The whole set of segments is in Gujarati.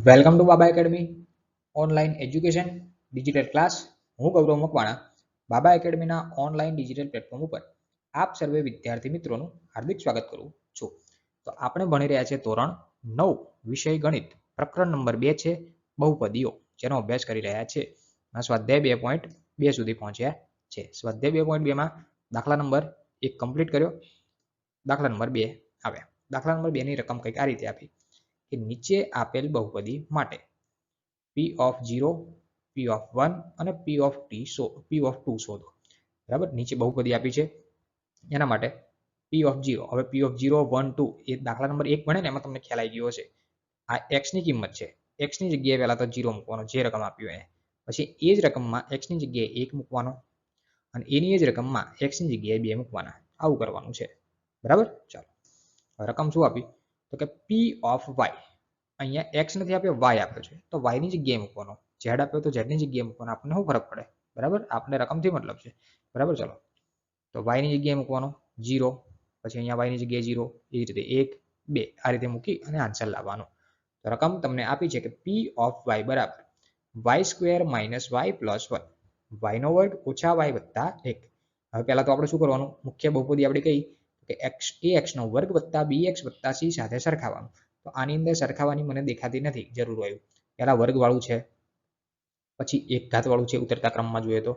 Welcome to Baba academy online education digital class. હું ગૌરવ મકવાણા બાબા એકેડમીના ઓનલાઈન ડિજિટલ પ્લેટફોર્મ ઉપર આપ સર્વે વિદ્યાર્થી મિત્રોનું હાર્દિક સ્વાગત કરું છું. તો આપણે ભણી રહ્યા છીએ ધોરણ 9 વિષય ગણિત પ્રકરણ નંબર 2 છે બહુપદીઓ, જેનો અભ્યાસ કરી રહ્યા છે. સ્વાધ્યાય 2.2 સુધી પહોંચ્યા છે. સ્વાધ્યાય 2.2 માં દાખલા નંબર 1 કમ્પ્લીટ કર્યો. દાખલા નંબર 2 આવ્યા. દાખલા નંબર 2 ની રકમ કંઈક આ રીતે આપી કે નીચે આપેલ બહુપદી માટે p of 0, p of 1 અને p of 2 શોધો. બરાબર, નીચે બહુપદી આપી છે એના માટે p of 0. હવે p of 0, 1, 2 એ દાખલા નંબર 1 ભણે ને એમાં તમને ખ્યાલ આવી ગયો હશે. આ x ની કિંમત છે. x ની જગ્યાએ પહેલા તો 0 મૂકવાનો, જે રકમ આપ્યું એ. પછી એ જ રકમમાં x ની જગ્યાએ 1 મૂકવાનો અને એની જ રકમમાં x ની જગ્યાએ 2 મૂકવાના. આવું કરવાનું છે. બરાબર, ચાલો રકમ શું આપી તો કે p of y. અહીંયા x નથી આપ્યો, y આપ્યો છે, તો y ની જગ્યાએ મૂકવાનો. z આપ્યો તો z ની જગ્યાએ મૂકવાનો. આપણને શું ફરક પડે? બરાબર, આપણે રકમથી મતલબ છે. બરાબર, ચલો તો y ની જગ્યાએ મૂકવાનો 0, પછી અહીંયા y ની જગ્યાએ 0, એ રીતે 1, 2 આ રીતે મૂકી અને આન્સર લાવવાનો. તો રકમ તમને આપી છે કે p of y બરાબર y² - y + 1, y નો વર્ગ ઓછા y વત્તા 1. હવે પહેલા તો આપણે શું કરવાનું? મુખ્ય બહુપદી આપણે કઈ કે ax નો વર્ગ વત્તા bx વત્તા c સાથે સરખાવવાનું. તો આની અંદર સરખાવાની મને દેખાતી નથી જરૂર હોય. પહેલા વર્ગ વાળું છે, પછી એક ઘાત વાળું છે ઉતરતા ક્રમમાં જોઈએ તો,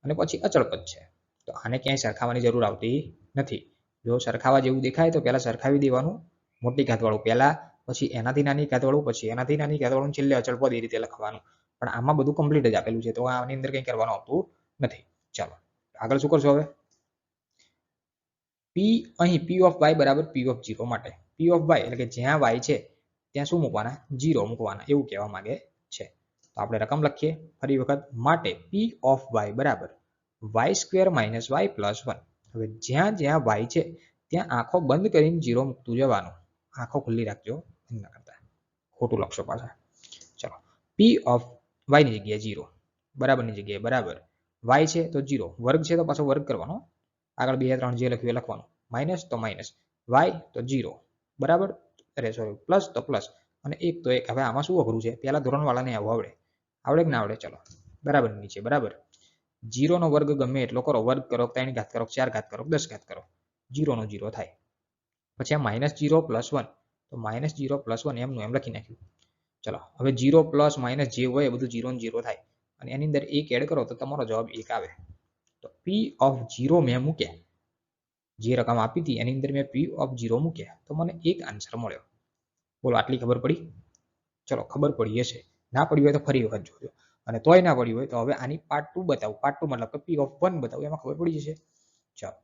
અને પછી અચળ પદ છે. તો આને ક્યાંય સરખાવાની જરૂર આવતી નથી. જો સરખાવા જેવું દેખાય તો પહેલા સરખાવી દેવાનું મોટી ઘાત વાળું પહેલા, પછી એનાથી નાની ઘાત વાળું, પછી એનાથી નાની ઘાત વાળું, છેલ્લે અચળ પદ, એ રીતે લખવાનું. પણ આમાં બધું કમ્પ્લીટ જ આપેલું છે, તો આની અંદર કંઈ કરવાનું આવતું નથી. ચાલો આગળ શું કરશો? હવે p અહીં p of y બરાબર p of 0 માટે p of y એટલે કે જ્યાં y છે ત્યાં શું મૂકવાના? 0 મૂકવાના, એવું કહેવા માંગે છે. તો આપણે રકમ લખીએ ફરી વખત. માટે p of y બરાબર y² - y + 1. હવે જ્યાં જ્યાં y છે ત્યાં આંખો બંધ કરીને 0 મૂકતું જવાનું. આંખો ખુલ્લી રાખજો, એના કરતા ખોટું લખશો પાછા. ચલો p of y ની જગ્યાએ 0, બરાબર ની જગ્યાએ બરાબર, y છે તો 0, વર્ગ છે તો પાછો વર્ગ કરવાનો, આગળ 2, 3 જે લખ્યું એ લખવાનું, માઇનસ તો માઇનસ, y તો 0, બરાબર, અરે સોરી પ્લસ તો પ્લસ, અને 1 તો 1. હવે આમાં શું અઘરું છે? પહેલા ધોરણવાળાને આવું આવડે. આવડે કે ના આવડે? ચલો બરાબર નીચે બરાબર 0 નો વર્ગ ગમે એટલો કરો, વર્ગ કરો, 3 ઘાત કરો, 4 ઘાત કરો, 10 ઘાત કરો, 0 નો 0 થાય. પછી આ -0 + 1, તો -0 + 1 એમનું એમ લખી નાખ્યું. ચલો હવે 0 પ્લસ માઇનસ જે હોય એ બધું 0 ને 0 થાય, અને એની અંદર 1 એડ કરો તો તમારો જવાબ 1 આવે. તો p of 0 મેં મૂક્યા, જે રકમ આપી હતી એની અંદર મેં p of 0 મૂક્યા, તો મને એક આન્સર મળ્યો. બોલો આટલી ખબર પડી? ચલો ખબર પડી હશે. ના પડી હોય તો ફરી વખત જોજો, અને તોય ના પડી હોય તો હવે આની પાર્ટ 2 બતાવું. પાર્ટ 2 મતલબ કે p of 1 બતાવું, એમાં ખબર પડી જશે. ચાલો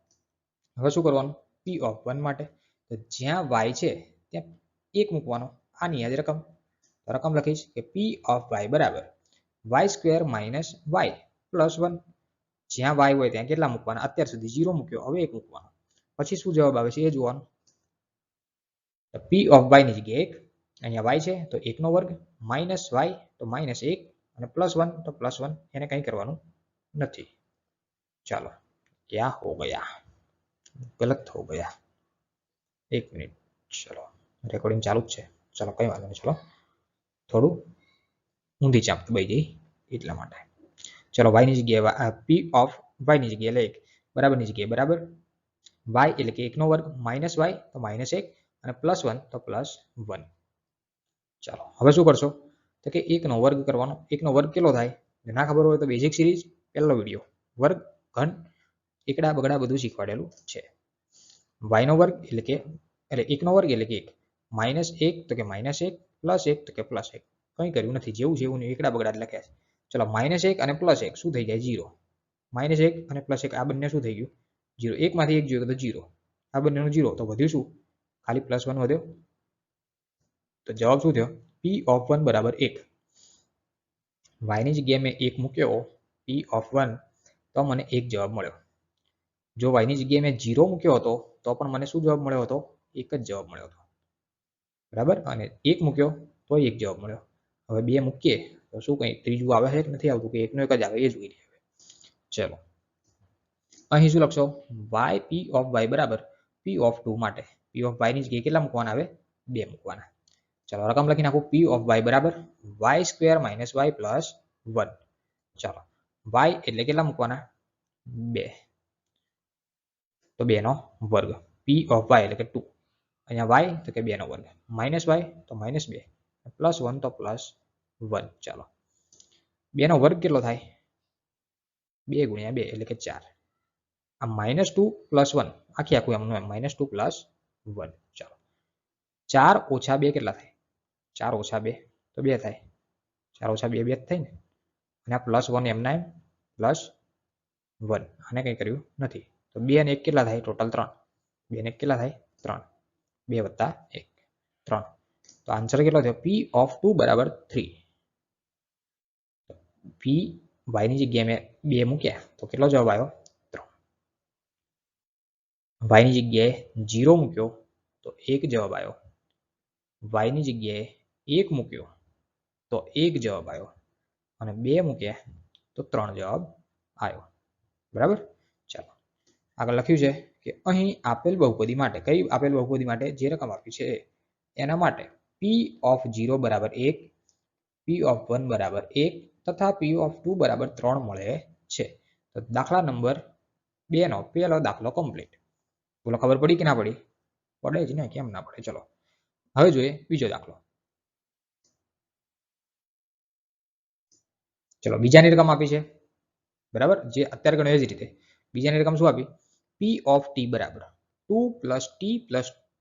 હવે શું કરવાનું? p of 1 માટે તો જ્યાં y છે ત્યાં 1 મૂકવાનો. આની યાદ રકમ, રકમ લખીશ કે p of y બરાબર y² - y + 1. જ્યાં y હોય ત્યાં કેટલા મૂકવાના? અત્યાર સુધી 0 મૂક્યો, હવે 1 મૂકવાનો. પછી શું જવાબ આવે છે એ જોવાનું. p of y ની જગ્યાએ 1, અહીંયા y છે તો 1 નો વર્ગ, માઇનસ y તો -1, અને +1 તો +1. એને કંઈ કરવાનું નથી. ચાલો ક્યાં હો ગયા? ગલત હો ગયા. 1 મિનિટ, ચલો રેકોર્ડિંગ ચાલુ જ છે. ચલો કંઈ વાંધો નહીં, ચલો થોડું ઊંધી ચાપ દબાઈ જઈ એટલા માટે. ચલો y ની જગ્યાએ p of y ની જગ્યાએ લે 1, બરાબર ની જગ્યાએ બરાબર, y એટલે કે 1 નો વર્ગ, માઇનસ y તો -1, અને +1 તો +1. ચાલો હવે શું કરશો? તો કે 1 નો વર્ગ કરવાનો. 1 નો વર્ગ કેટલો થાય? ના ખબર હોય તો બેઝિક સિરીઝ પહેલો વિડીયો, વર્ગ, ઘન, એકડા બગડા બધું શીખવાડેલું છે. y નો વર્ગ એટલે કે 1 નો વર્ગ એટલે કે 1, -1 તો કે -1, +1 તો કે +1. કંઈ કર્યું નથી, જેવું છે એવું નહીં, એકડા બગડા જ લખ્યા છે. ચલો -1 અને +1 શું થઈ જાય? 0. -1 અને +1 આ બંને શું થઈ ગયું? 0. 1 માંથી 1 જોયું તો 0, આ બંનેનું 0, તો વધ્યું શું? ખાલી +1 વધ્યો. તો જવાબ શું થયો? p of 1 બરાબર 1. y ની જગ્યાએ મેં 1 મૂક્યો, p of 1, તો મને 1 જવાબ મળ્યો. જો y ની જગ્યાએ મેં 0 મૂક્યો હતો તો પણ મને શું જવાબ મળ્યો હતો? 1 જ જવાબ મળ્યો હતો. બરાબર, અને 1 મૂક્યો તો 1 જવાબ મળ્યો. હવે 2 મૂકીએ તો શું કંઈ ત્રીજું આવે છે કે નથી આવતું? કે 1 નો 1 જ આવે એ જોઈ લઈએ. ચલો અહીં શું લખશો? y p of y બરાબર p of 2 માટે p of y ની જગ્યાએ કેટલા મૂકવાના આવે? 2 મૂકવાના. चलो रकम लखी नाखू p ऑफ y बराबर y² - y + 1। चलो y એટલે કેટલા મૂકવાના 2 તો 2 નો વર્ગ p ઓફ y એટલે કે 2 અહીંયા y તો કે 2 નો વર્ગ માઈનસ y તો -2 +1 તો +1 ચાલો 2 નો વર્ગ કેટલો થાય 2 × 2 એટલે કે 4 આ -2 + 1 આખી આખું એમનું એમ -2 + 1 ચાલો 4 - 2 કેટલા થાય 4 - 2 તો 2 થાય 4 - 2 2 થાય ને અને આ +1 એમના એમ +1 આને કંઈ કર્યું નથી તો 2 ને 1 કેટલા થાય ટોટલ 3 2 ને 1 કેટલા થાય 3 2 + 1 3 તો આન્સર કેટલો થયો p ઓફ 2 બરાબર 3 p y ની જગ્યાએ મેં 2 મૂક્યા તો કેટલો જવાબ આવ્યો 3 y ની જગ્યાએ 0 મૂક્યો તો 1 જવાબ આવ્યો y ની જગ્યાએ 1 મૂક્યો તો 1 જવાબ આવ્યો અને 2 મૂક્યા તો 3 જવાબ આવ્યો બરાબર ચાલો આગળ લખ્યું છે કે અહીં આપેલ બહુપદી માટે કઈ આપેલ બહુપદી માટે જે રકમ આપી છે એના માટે p ઓફ 0 બરાબર 1 p ઓફ 1 બરાબર 1 તથા p ઓફ 2 બરાબર 3 મળે છે તો દાખલા નંબર 2 નો પહેલો દાખલો કમ્પ્લીટ બોલો ખબર પડી કે ના પડી પડે જ ને કેમ ના પડે ચલો હવે જોઈએ બીજો દાખલો ચલો બીજાની રકમ આપી છે બરાબર જે અત્યારે ગણ્યો એ જ રીતે બીજાની રકમ શું આપી p ઓફ t બરાબર 2 + t +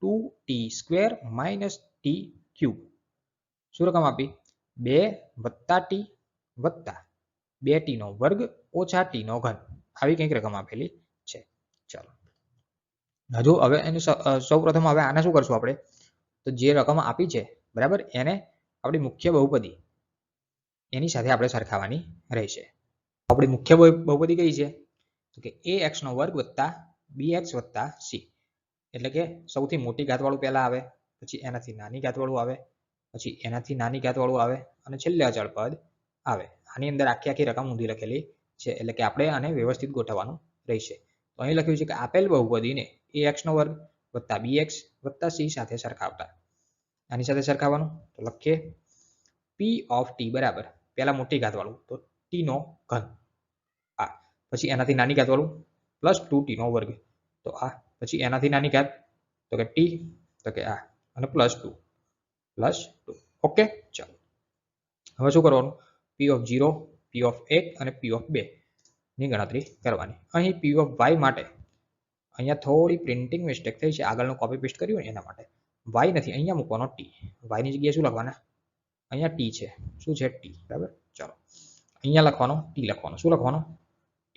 2t² - t³ શું રકમ આપી 2 + t + 2t નો વર્ગ ઓછા t નો ઘન આવી કંઈક રકમ આપેલી છે ચાલો હજુ હવે એનું સૌપ્રથમ હવે આને શું કરશું આપણે તો જે રકમ આપી છે બરાબર એને આપણી મુખ્ય બહુપદી એની સાથે આપણે સરખાવવાની રહેશે આપણી મુખ્ય બહુપદી કઈ છે તો કે ax² + bx + c એટલે કે સૌથી મોટી ઘાતવાળું પહેલા આવે પછી એનાથી નાની ઘાતવાળું આવે પછી એનાથી નાની ઘાતવાળું આવે અને છેલ્લે અચળ પદ આવે આની અંદર આખી આખી રકમ ઊંધી લખેલી છે એટલે કે આપણે આને વ્યવસ્થિત ગોઠવવાનું રહેશે તો અહીં લખ્યું છે કે આપેલ બહુપદીને ax² + bx + c સાથે સરખાવતા આની સાથે સરખાવવાનું તો લખીએ p ઓફ t બરાબર પહેલા મોટી ઘાતવાળું તો t નો ઘન આ પછી એનાથી નાની ઘાતવાળું +2t નો વર્ગ તો આ પછી એનાથી નાની ઘાત તો કે t તો કે આ અને +2 ઓકે ચાલો હવે શું કરવાનું p ઓફ 0 p ઓફ 1 અને p ઓફ 2 ની ગણતરી કરવાની અહીં p ઓફ y માટે અહીંયા થોડી પ્રિન્ટિંગ મિસ્ટેક થઈ છે આગળનું કોપી પેસ્ટ કર્યું ને એના માટે y નથી અહીંયા મૂકવાનો t y ની જગ્યાએ શું લખવાના અહીંયા t છે શું છે t બરાબર ચાલો અહીંયા લખવાનો t લખવાનો શું લખવાનો t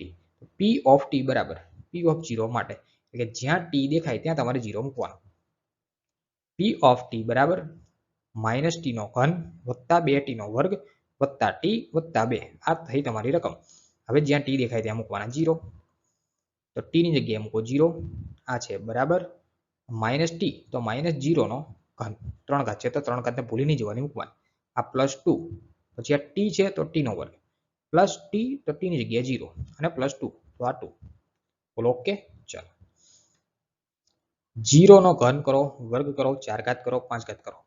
p ઓફ t બરાબર p ઓફ 0 માટે એટલે કે જ્યાં t દેખાય ત્યાં તમારે 0 મૂકવાનો p ઓફ t બરાબર -t નો ઘન + 2t નો વર્ગ + t + 2 આ થઈ તમારી રકમ હવે જ્યાં t દેખાય ત્યાં મૂકવાના 0 તો t ની જગ્યાએ મૂકો 0 આ છે બરાબર -t તો -0 નો ઘન 3 ઘાત છે તો 3 ઘાતને ભૂલી નહીં જવાની મૂકવાની આ +2 પછી આ t છે તો t નો વર્ગ +t તો t ની જગ્યાએ 0 અને +2 તો આ 2 બોલો ઓકે ચાલો 0 નો ઘન કરો વર્ગ કરો 4 ઘાત કરો 5 ઘાત કરો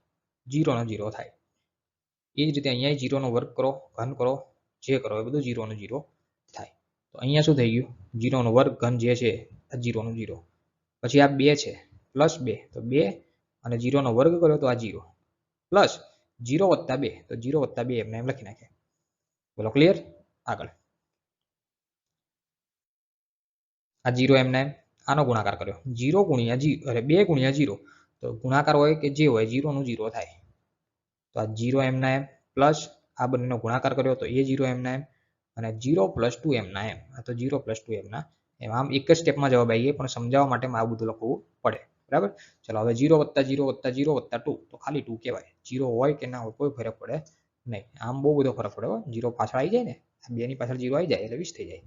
0 નો 0 થાય એ જ રીતે અહીંયા 0 નો વર્ગ કરો ઘન કરો જે કરો એ બધું 0 નો 0 થાય તો અહીંયા શું થઈ ગયું 0 નો વર્ગ ઘન જે છે આ 0 નો 0 પછી આ 2 છે +2 તો 2 અને 0 નો વર્ગ કર્યો તો આ 0 પ્લસ 0 + 2 તો 0 + 2 એમને એમ લખી નાખે બોલો ક્લિયર આગળ આ 0 એમને આનો ગુણાકાર કર્યો 0 × 0 અરે 2 × 0 તો ગુણાકાર હોય કે જે હોય 0 નું 0 થાય તો આ 0 એમના એમ પ્લસ આ બંનેનો ગુણાકાર કર્યો તો એ 0 એમના એમ અને 0 + 2 એમના એમ આ તો 0 + 2 એમના એમ આમ એક જ સ્ટેપમાં જવાબ આવીએ પણ સમજાવવા માટે આ બધું લખવું પડે બરાબર ચલો હવે 0 + 0 + 0 + 2 તો ખાલી 2 કહેવાય 0 હોય કે ના હોય કોઈ ફરક પડે નહીં આમ બહુ બધો ફરક પડે 0 પાછળ આવી જાય ને 2 ની પાછળ 0 આવી જાય એટલે 20 થઈ જાય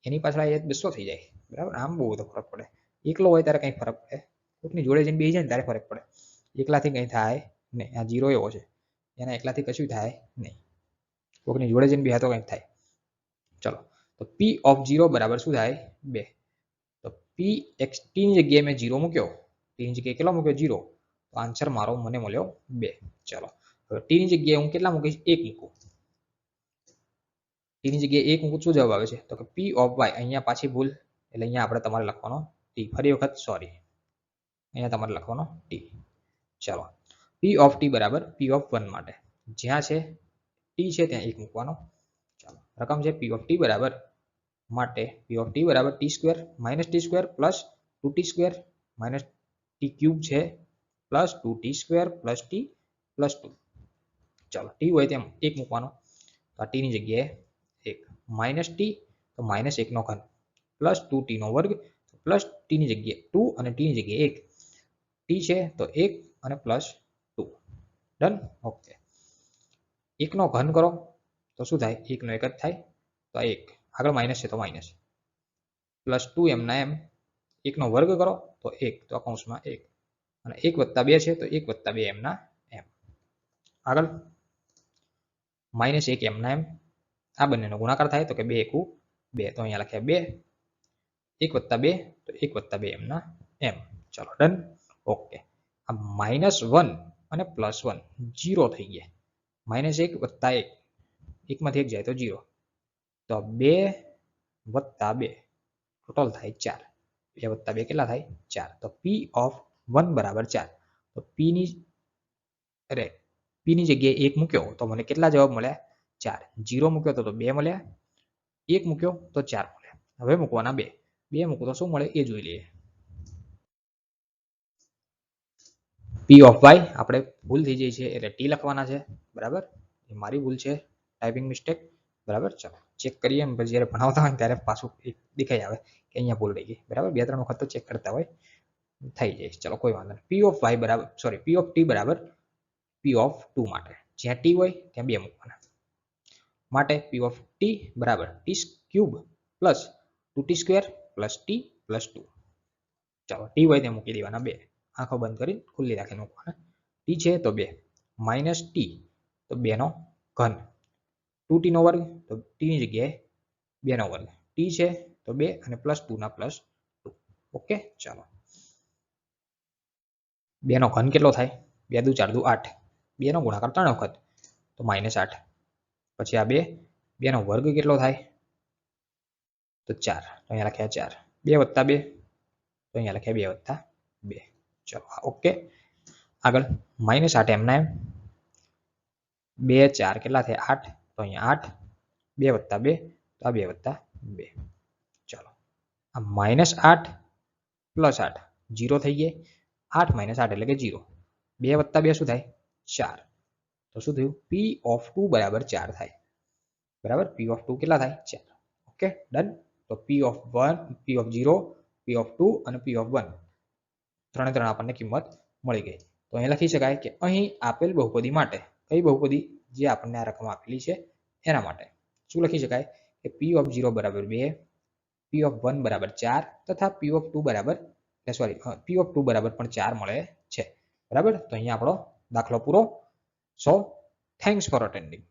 એની પાછળ આવી જાય 200 થઈ જાય બરાબર આમ બહુ બધો ફરક પડે એકલો હોય ત્યારે કંઈ ફરક પડે કોઈકની જોડે જઈને બેસી જાય ને ત્યારે ફરક પડે એકલાથી કંઈ થાય નહીં આ 0 એવો છે એના એકલાથી કશું થાય નહીં કોઈકની જોડે જઈને બેસા તો કંઈક થાય ચલો તો p ઓફ 0 બરાબર શું થાય 2 તો p x t ની જગ્યાએ મેં 0 મૂક્યો t ની જગ્યાએ કેટલો મૂક્યો 0 તો આન્સર મારો મને મળ્યો 2. ચલો હવે ટી ની જગ્યાએ હું કેટલા મૂકીશ 1 મૂકું. ટી ની જગ્યાએ 1 મૂકું શું જવાબ આવે છે તો કે પી ઓફ વાય. અહીંયા પાછી ભૂલ એટલે અહીંયા આપણે તમારે લખવાનો ટી. ફરી વખત સોરી અહીંયા તમારે લખવાનો ટી. ચલો પી ઓફ ટી બરાબર પી ઓફ 1 માટે જ્યાં છે ટી છે ત્યાં 1 મૂકવાનો. ચાલો રકમ છે પી ઓફ ટી બરાબર માટે પી ઓફ ટી બરાબર t square minus t square plus 2t square minus t cube છે plus 2t square plus t plus 2. ચાલો ટી હોય તેમ 1 મૂકવાનો. તો આ ટી ની જગ્યાએ 1 માઇનસ ટી તો માઇનસ 1 નો ઘન પ્લસ 2t નો વર્ગ પ્લસ ટી ની જગ્યાએ 2 અને ટી ની જગ્યાએ 1. ટી છે તો 1 અને પ્લસ 2. ડન. ઓકે 1 નો ઘન કરો તો શું થાય 1 નો 1 જ થાય તો 1 આગળ માઇનસ છે તો માઇનસ પ્લસ 2 એમના એમ 1 નો વર્ગ કરો તો 1 તો કૌંસમાં 1 અને 1 વત્તા 2 છે તો 1 વત્તા 2 એમના એમ. આગળ માઇનસ 1 એમના એમ આ બંનેનો ગુણાકાર થાય તો કે 2 એકુ 2 તો અહીંયા લખ્યા 2 1 વત્તા 2 તો 1 વત્તા 2 એમના એમ. ચલો ડન. ઓકે આ -1 અને +1 0 થઈ ગયા. -1 વત્તા 1 1 માંથી 1 જાય તો 0 તો 2 વત્તા 2 ટોટલ થાય 4. 2 વત્તા 2 કેટલા થાય 4. તો P ઓફ 1 બરાબર 4. તો P ની જગ્યાએ 1 મૂક્યો તો મને કેટલા જવાબ મળ્યા 4. 0 મૂક્યો તો 2 મળ્યા 1 મૂક્યો તો 4 મળ્યા. હવે મૂકવાના 2 2 મૂકો તો શું મળે એ જોઈ લઈએ. P ઓફ y આપણે ભૂલ થઈ જાય છે એટલે t લખવાના છે બરાબર. એ મારી ભૂલ છે ટાઈપિંગ મિસ્ટેક બરાબર. ચાલો ચેક કરીએ પછી જ્યારે ભણાવતા હોય ત્યારે પાછું દેખાઈ આવે કે અહીંયા ભૂલ રહી ગઈ બરાબર. 2-3 વખત તો ચેક કરતા હોય થઈ જાય. ચલો કોઈ વાંધો નહીં. P ઓફ y બરાબર સોરી P ઓફ t બરાબર P ઓફ 2 માટે જ્યાં t હોય ત્યાં 2 મૂકવાના માટે P ઓફ t બરાબર t cube plus 2t square plus t plus 2. ચાલો t હોય ત્યાં મૂકી દેવાના 2 આંખો બંધ કરી ખુલ્લી રાખીને મૂકવાના. t છે તો 2 માઇનસ t તો 2 નો ઘન 2t નો વર્ગ તો t ની જગ્યાએ 2 નો વર્ગ t છે તો 2 અને પ્લસ 2 ના પ્લસ 2. ઓકે ચાલો 2 નો ઘન કેટલો થાય 2 દુ 4 દુ 8 2 નો ગુણાકાર 3 વખત તો -8 પછી આ 2 નો વર્ગ કેટલો થાય તો 4 તો અહીંયા લખ્યા 4 2 વત્તા 2 તો અહીંયા લખ્યા 2 વત્તા 2. ચલો ઓકે આગળ -8 એમના એમ 2 4 કેટલા થાય 8 તો અહીંયા 8 2 વત્તા 2 તો આ 2 વત્તા 2. ચલો આ -8 પ્લસ 8 0 થઈ ગયા 8 - 8 એટલે કે 0 2 વત્તા 2 શું થાય 4 તો શું થયું P ઓફ 2 બરાબર 4 થાય બરાબર. P ઓફ 2 કેટલા થાય 4. Okay done. તો P of 1 P of 0 P of 2 અને P ઓફ 1 ત્રણે ત્રણ આપણને કિંમત મળી ગઈ. તો અહીં લખી શકાય કે અહીં આપેલ બહુપદી માટે કઈ બહુપદી જે આપણને આ રકમ આપેલી છે એના માટે શું લખી શકાય કે P ઓફ 0 બરાબર 2 P ઓફ 1 બરાબર 4 તથા P ઓફ 2 બરાબર સોરી P ઓફ 2 બરાબર પણ 4 મળે છે બરાબર. તો અહીંયા આપણો દાખલો પૂરો. સો થેન્ક્સ ફોર અટેન્ડિંગ.